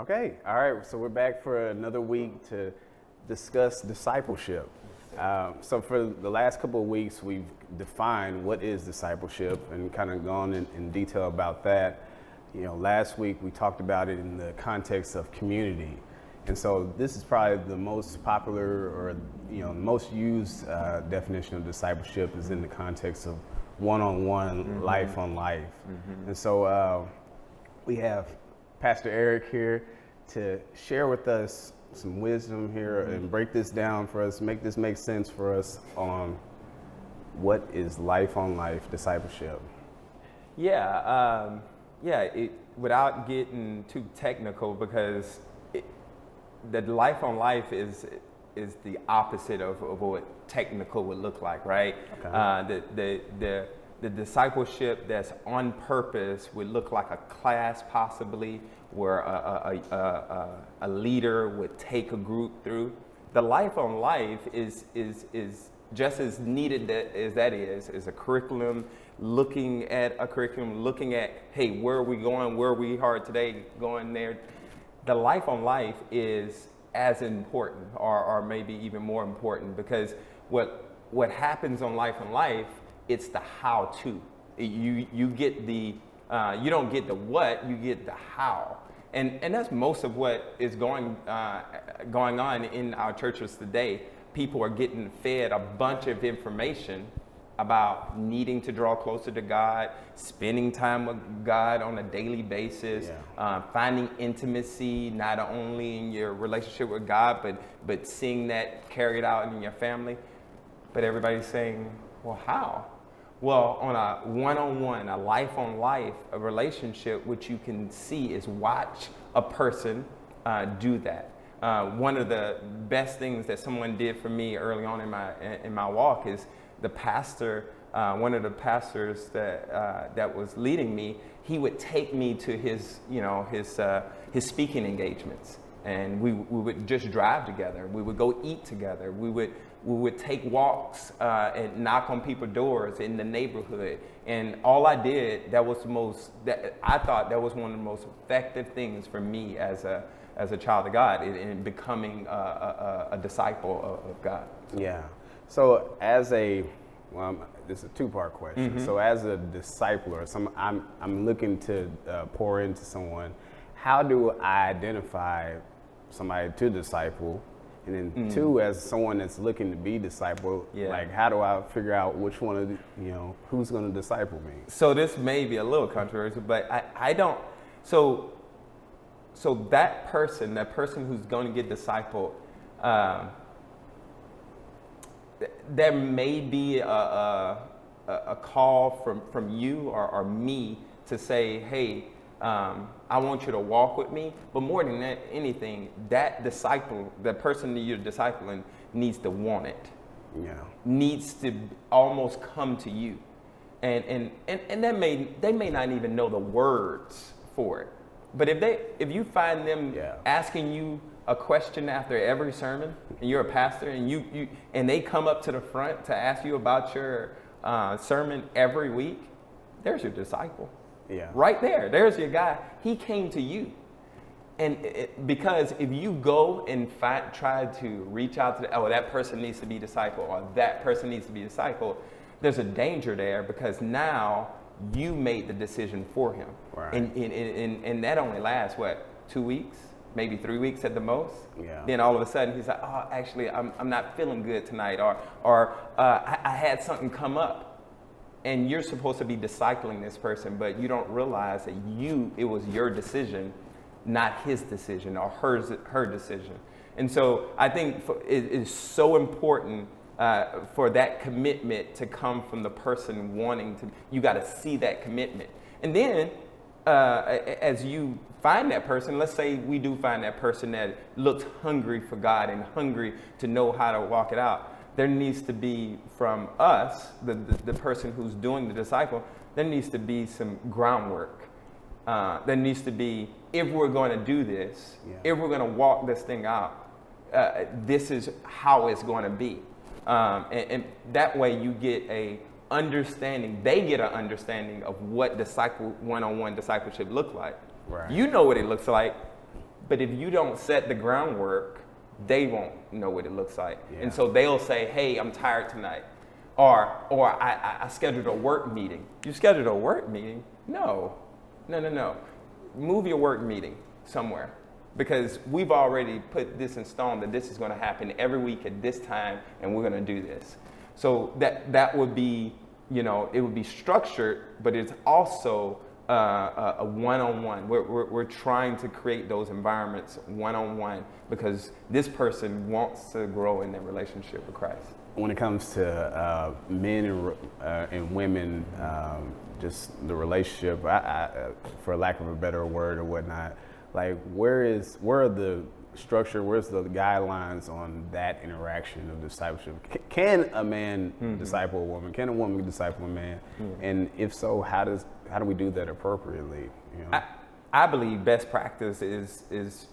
Okay, all right. So we're back for another week to discuss discipleship. So for the last couple of weeks, we've defined what is discipleship and kind of gone in detail about that. You know, last week we talked about it in the context of community. And so this is probably the most popular or, most used definition of discipleship is in the context of one-on-one, life on life. And so we have Pastor Eric here to share with us some wisdom here and break this down for us, make this make sense for us on what is life on life discipleship. Without getting too technical, because the life on life is the opposite of what technical would look like, right? Okay. The discipleship that's on purpose would look like a class possibly where a leader would take a group through. The life on life is just as needed as that is a curriculum, looking at, hey, where are we going? Where we are today, going there. The life on life is as important or maybe even more important, because what happens on life on life, it's the how to. You get the you don't get the what, you get the how, and that's most of what is going on in our churches today. People are getting fed a bunch of information about needing to draw closer to God, spending time with God on a daily basis, finding intimacy not only in your relationship with God, but seeing that carried out in your family. But everybody's saying, well, how? Well, on a one-on-one, a life-on-life, a relationship, what you can see is watch a person do that. One of the best things that someone did for me early on in my walk is the pastor. One of the pastors that was leading me, he would take me to his speaking engagements, and we would just drive together. We would go eat together. We would take walks and knock on people's doors in the neighborhood. And all I did, I thought that was one of the most effective things for me as a child of God in becoming a disciple of God. Yeah. So this is a two-part question. So as a discipler, I'm looking to pour into someone. How do I identify somebody to disciple? And then two, as someone that's looking to be discipled, like how do I figure out which one of who's going to disciple me? So this may be a little controversial, but I don't. So that person who's going to get discipled, there may be a call from you or me to say, hey, I want you to walk with me. But more than anything, that person that you're discipling needs to want it. Yeah. Needs to almost come to you. And they may not even know the words for it. But if you find them asking you a question after every sermon, and you're a pastor, and they come up to the front to ask you about your sermon every week, there's your disciple. Yeah. Right there. There's your guy. He came to you. And because if you go and try to reach out to that person needs to be discipled, or that person needs to be discipled, there's a danger there, because now you made the decision for him. Right. And that only lasts, 2 weeks? Maybe 3 weeks at the most. Yeah. Then all of a sudden he's like, oh, actually, I'm not feeling good tonight, or I had something come up. And you're supposed to be discipling this person, but you don't realize that it was your decision, not his decision or her decision. And so I think it is so important for that commitment to come from the person wanting to. You got to see that commitment. And then as you find that person, let's say we do find that person that looks hungry for God and hungry to know how to walk it out. There needs to be, from us, the person who's doing the disciple, there needs to be some groundwork. There needs to be, if we're going to do this, if we're going to walk this thing out, this is how it's going to be. And that way you get a understanding, they get an understanding of what one-on-one discipleship look like. Right. You know what it looks like. But if you don't set the groundwork, they won't know what it looks like. Yeah. And so they'll say, hey, I'm tired tonight. Or I scheduled a work meeting. You scheduled a work meeting? No. Move your work meeting somewhere. Because we've already put this in stone that this is going to happen every week at this time, and we're going to do this. So that would be, it would be structured, but it's also a one-on-one. We're trying to create those environments one-on-one because this person wants to grow in their relationship with Christ. When it comes to men and women, just the relationship, for lack of a better word or whatnot, like where are the structure, where's the guidelines on that interaction of discipleship? Can a man disciple a woman? Can a woman disciple a man? And if so, how do we do that appropriately? I believe best practice is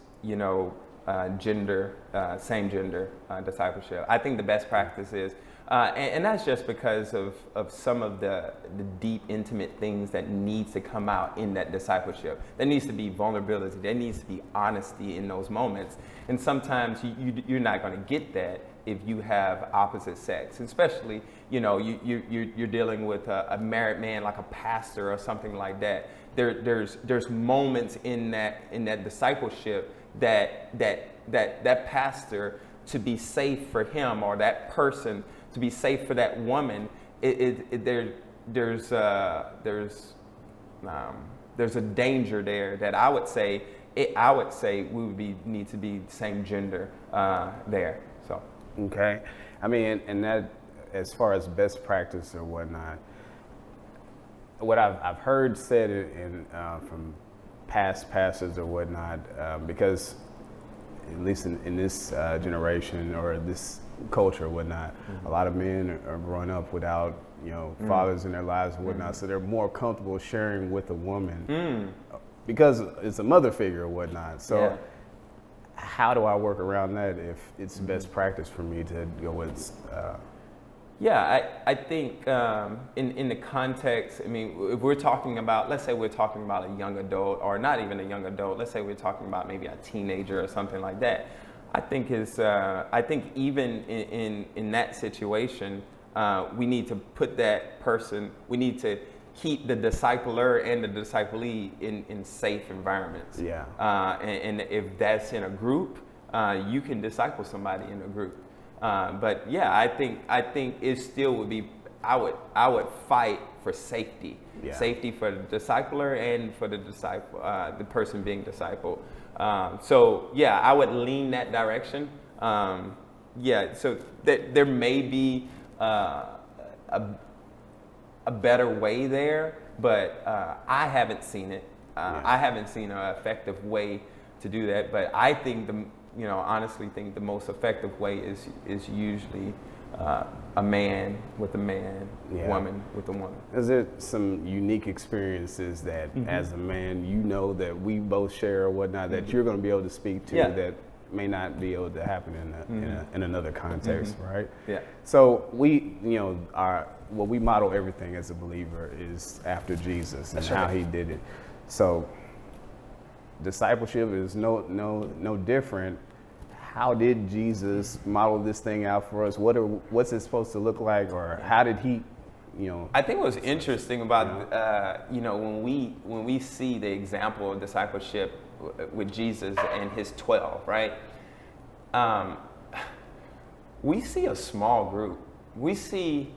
gender, same gender discipleship. I think the best practice is, and that's just because of some of the deep, intimate things that needs to come out in that discipleship. There needs to be vulnerability. There needs to be honesty in those moments. And sometimes you're not going to get that if you have opposite sex, especially, you're dealing with a married man like a pastor or something like that. There's moments in that discipleship that pastor, to be safe for him, or that person to be safe for that woman, there's a danger there that I would say we would need to be same gender there. So okay, I mean, and that as far as best practice or whatnot, what I've heard said in from past pastors or whatnot, because at least in this generation or this culture or whatnot, a lot of men are growing up without fathers in their lives and whatnot, so they're more comfortable sharing with a woman because it's a mother figure or whatnot. So how do I work around that if it's best practice for me to go with I think in the context, I mean, if we're talking about, let's say we're talking about a young adult, or not even a young adult, let's say we're talking about maybe a teenager or something like that, I think even in that situation, we need to put that person, we need to keep the discipler and the disciplee in safe environments. And if that's in a group, you can disciple somebody in a group. But I think it still would be, I would fight for safety, safety for the discipler and for the the person being discipled. I would lean that direction. So there may be a better way there, but I haven't seen it. I haven't seen an effective way to do that. But I think honestly think the most effective way is usually a man with a man, woman with a woman. Is there some unique experiences that as a man, that we both share or whatnot, that you're going to be able to speak to that may not be able to happen in another context, right? So we, we model everything as a believer is after Jesus and how he did it. So discipleship is no different. How did Jesus model this thing out for us? What's it supposed to look like, or how did he, I think what's interesting about when we see the example of discipleship with Jesus and his 12, right? We see a small group. We see,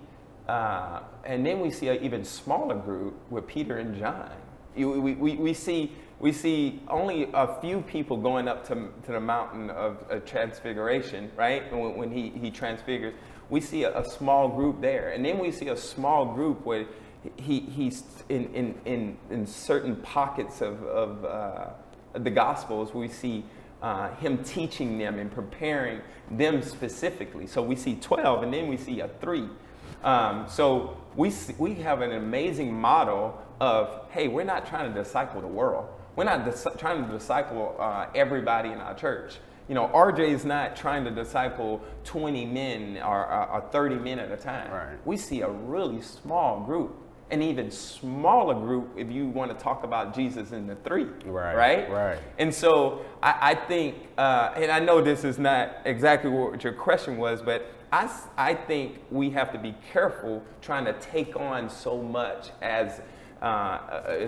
and then we see an even smaller group with Peter and John. We see only a few people going up to the mountain of transfiguration, right? When he transfigures, we see a small group there, and then we see a small group where he's in certain pockets of the Gospels. We see him teaching them and preparing them specifically. So we see 12, and then we see a 3. So we have an amazing model of, hey, we're not trying to disciple the world. We're not trying to disciple everybody in our church. RJ is not trying to disciple 20 men or 30 men at a time. Right. We see a really small group, an even smaller group if you want to talk about Jesus in the three, right? And so I think, and I know this is not exactly what your question was, but I think we have to be careful trying to take on so much as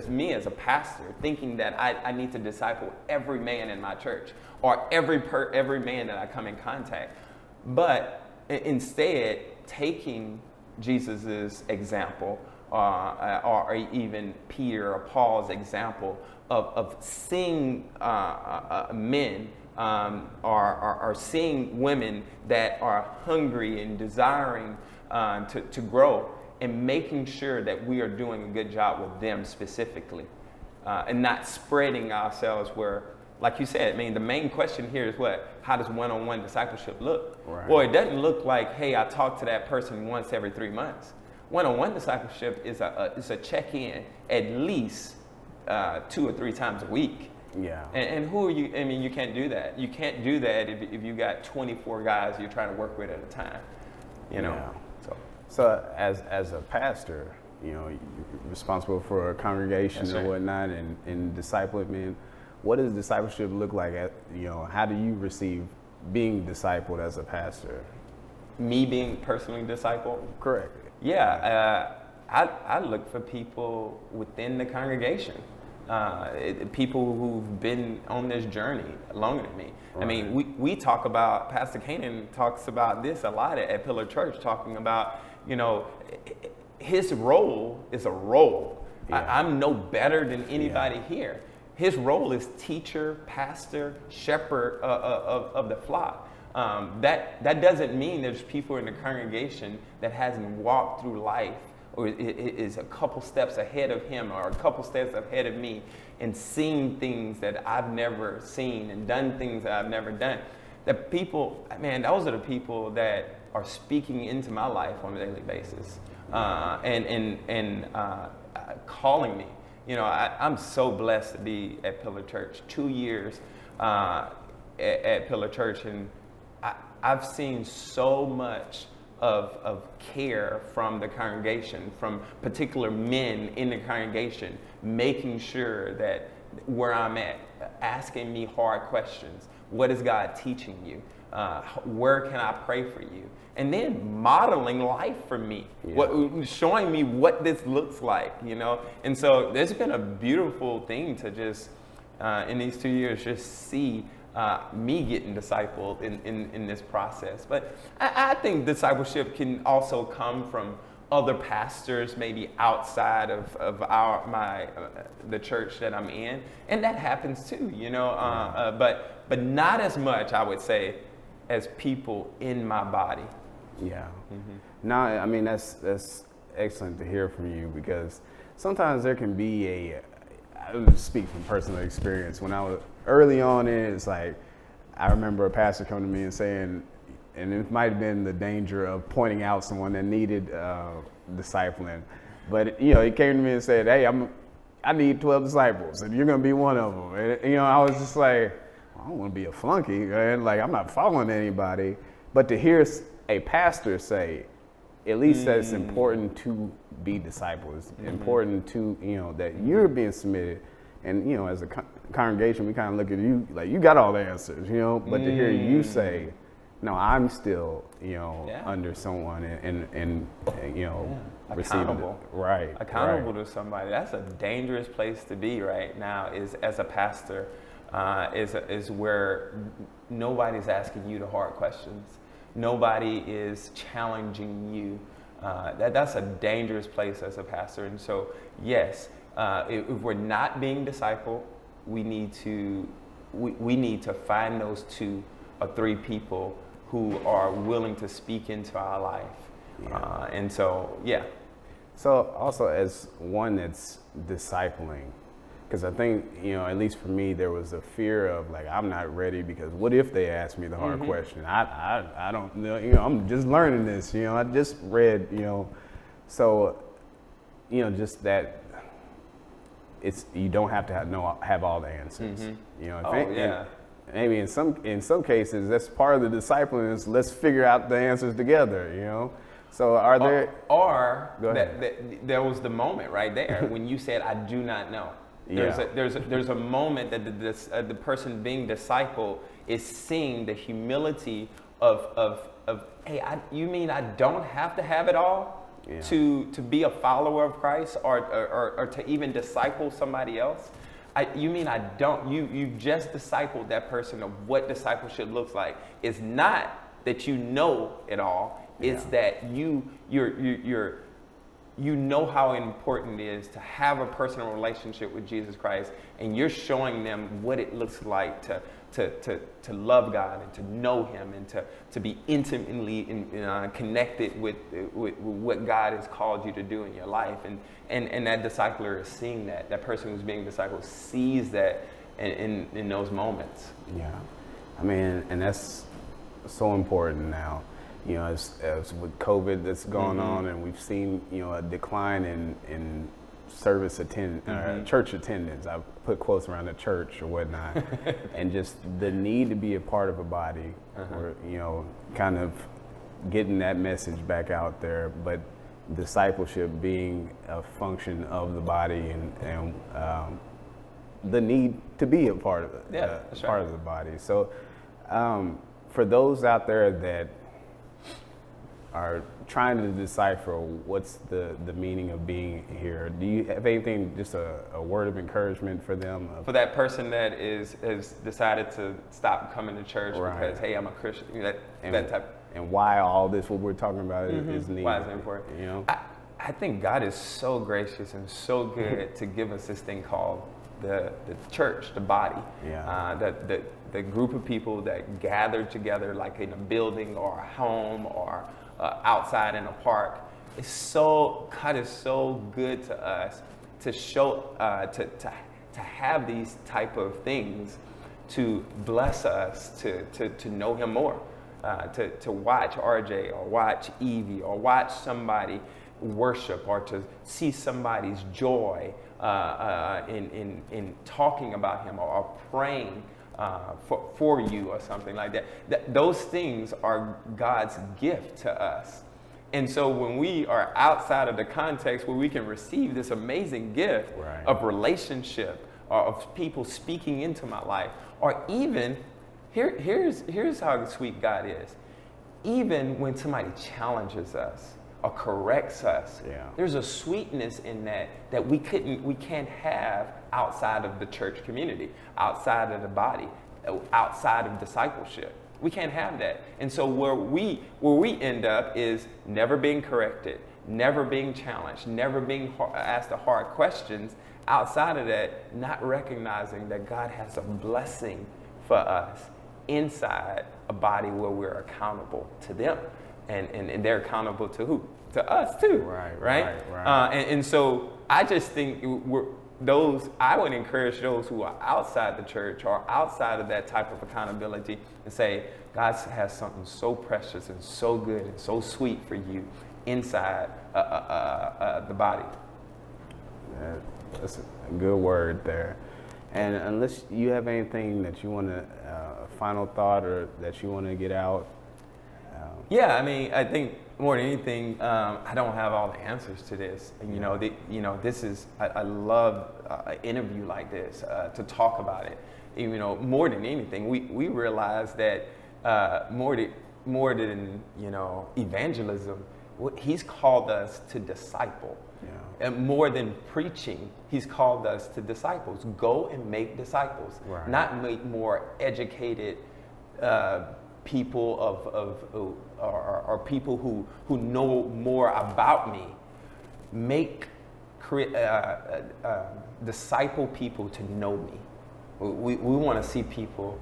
me as a pastor, thinking that I need to disciple every man in my church or every man that I come in contact, but instead taking Jesus's example, or even Peter or Paul's example of seeing men or seeing women that are hungry and desiring to grow, and making sure that we are doing a good job with them specifically, and not spreading ourselves where, like you said, I mean, the main question here is what? How does one-on-one discipleship look? Right. Well, it doesn't look like, hey, I talk to that person once every 3 months. One-on-one discipleship is a check-in at least 2 or 3 times a week. Yeah. And who are you? I mean, you can't do that. You can't do that if you got 24 guys you're trying to work with at a time. You know. Yeah. So as a pastor, you know, you're responsible for a congregation That's or right. whatnot, and discipling men. What does discipleship look like? How do you receive being discipled as a pastor? Me being personally discipled? Correct. Yeah, I look for people within the congregation, people who've been on this journey longer than me. Right. I mean, we talk about, Pastor Canaan talks about this a lot at Pillar Church, talking about, you know, his role is a role. Yeah. I'm no better than anybody here. His role is teacher, pastor, shepherd of the flock. That doesn't mean there's people in the congregation that hasn't walked through life or is a couple steps ahead of him or a couple steps ahead of me and seen things that I've never seen and done things that I've never done. The people, man, those are the people that are speaking into my life on a daily basis and calling me. You know, I'm so blessed to be at Pillar Church. 2 years at Pillar Church, and I've seen so much of care from the congregation, from particular men in the congregation, making sure that where I'm at, asking me hard questions. What is God teaching you? Where can I pray for you? And then modeling life for me, showing me what this looks like, you know? And so there's been a beautiful thing to just, in these 2 years, just see me getting discipled in this process. But I think discipleship can also come from other pastors, maybe outside of the church that I'm in, and that happens too, you know. But not as much, I would say, as people in my body. Yeah. Mm-hmm. No, I mean that's excellent to hear from you, because sometimes there can be I would speak from personal experience. When I was early on in, it's like, I remember a pastor coming to me and saying, and it might have been the danger of pointing out someone that needed discipling, but you know, he came to me and said, "Hey, I need 12 disciples, and you're gonna be one of them." And you know, I was just like, I don't want to be a flunky, man. Like, I'm not following anybody. But to hear a pastor say, at least that it's important to be disciples, it's important to, you know, that you're being submitted. And, you know, as a congregation, we kind of look at you like, you got all the answers, you know, but to hear you say, no, I'm still, you know, under someone and you know, accountable. Accountable to somebody. That's a dangerous place to be right now, is as a pastor, is where nobody's asking you the hard questions. Nobody is challenging you. That's a dangerous place as a pastor. And so, yes, if we're not being discipled, we need to find those 2 or 3 people who are willing to speak into our life. And so, yeah. So also, as one that's discipling, because I think, you know, at least for me, there was a fear of like, I'm not ready, because what if they ask me the hard question? I don't know, you know, I'm just learning this, you know, I just read, you know, so, you know, just that you don't have to have all the answers, you know. Maybe in some cases, that's part of the discipline, is let's figure out the answers together, you know. So are there? Or Go ahead. there was the moment right there when you said, "I do not know." There's a moment that the person being discipled is seeing the humility of hey, you mean I don't have to have it all to be a follower of Christ or to even disciple somebody else? You mean I don't? You've just discipled that person of what discipleship looks like. It's not that you know it all. It's that you know how important it is to have a personal relationship with Jesus Christ, and you're showing them what it looks like to love God and to know Him and to be intimately connected with what God has called you to do in your life. And that discipler is seeing that person who's being discipled sees that in those moments. Yeah, I mean, and that's so important now. You know, as with COVID that's going on, and we've seen, you know, a decline in church attendance. I put quotes around the church or whatnot, and just the need to be a part of a body, or, you know, kind of getting that message back out there. But discipleship being a function of the body, and the need to be a part of it, part of the body. So for those out there that are trying to decipher what's the meaning of being here, do you have anything, just a word of encouragement for them? For that person that has decided to stop coming to church because, hey, I'm a Christian, that type. And why all this, what we're talking about, is needed. Why is it important? You know? I think God is so gracious and so good to give us this thing called the church, the body. The group of people that gather together, like in a building or a home or outside in a park. God is so good to us to show to have these type of things to bless us to know Him more, to watch RJ or watch Evie or watch somebody worship, or to see somebody's joy in talking about Him, or praying for you or something like that. Those things are God's gift to us. And so when we are outside of the context where we can receive this amazing gift of relationship, or of people speaking into my life, or even, here's how sweet God is. Even when somebody challenges us or corrects us, there's a sweetness in that we can't have outside of the church community, outside of the body, outside of discipleship. We can't have that. And so where we end up is never being corrected, never being challenged, never being asked the hard questions. Outside of that, not recognizing that God has a blessing for us inside a body where we're accountable to them. And they're accountable to who? To us too, right? And so I just think I would encourage those who are outside the church or outside of that type of accountability and say, God has something so precious and so good and so sweet for you inside the body. That's a good word there. And unless you have anything that you want to, a final thought or that you want to get out. Yeah, I mean, I think more than anything, I don't have all the answers to this. And, this is, I love an interview like this to talk about it. More than anything, we realize that more than evangelism, He's called us to disciple. And more than preaching, He's called us to disciples. Go and make disciples, not make more educated people or people who know more about me. Disciple people to know me. We want to see people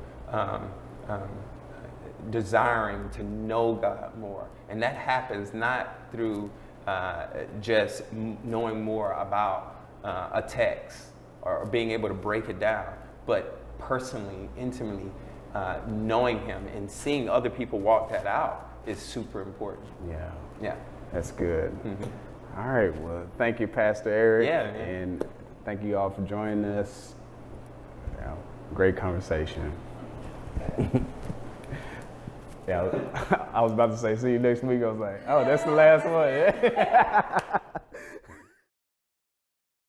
desiring to know God more, and that happens not through just knowing more about a text or being able to break it down, but personally, intimately knowing Him and seeing other people walk that out is super important. Yeah, that's good. All right, well, thank you, Pastor Eric. And thank you all for joining us. Great conversation. Yeah, I was about to say see you next week. I was like, oh, that's the last one.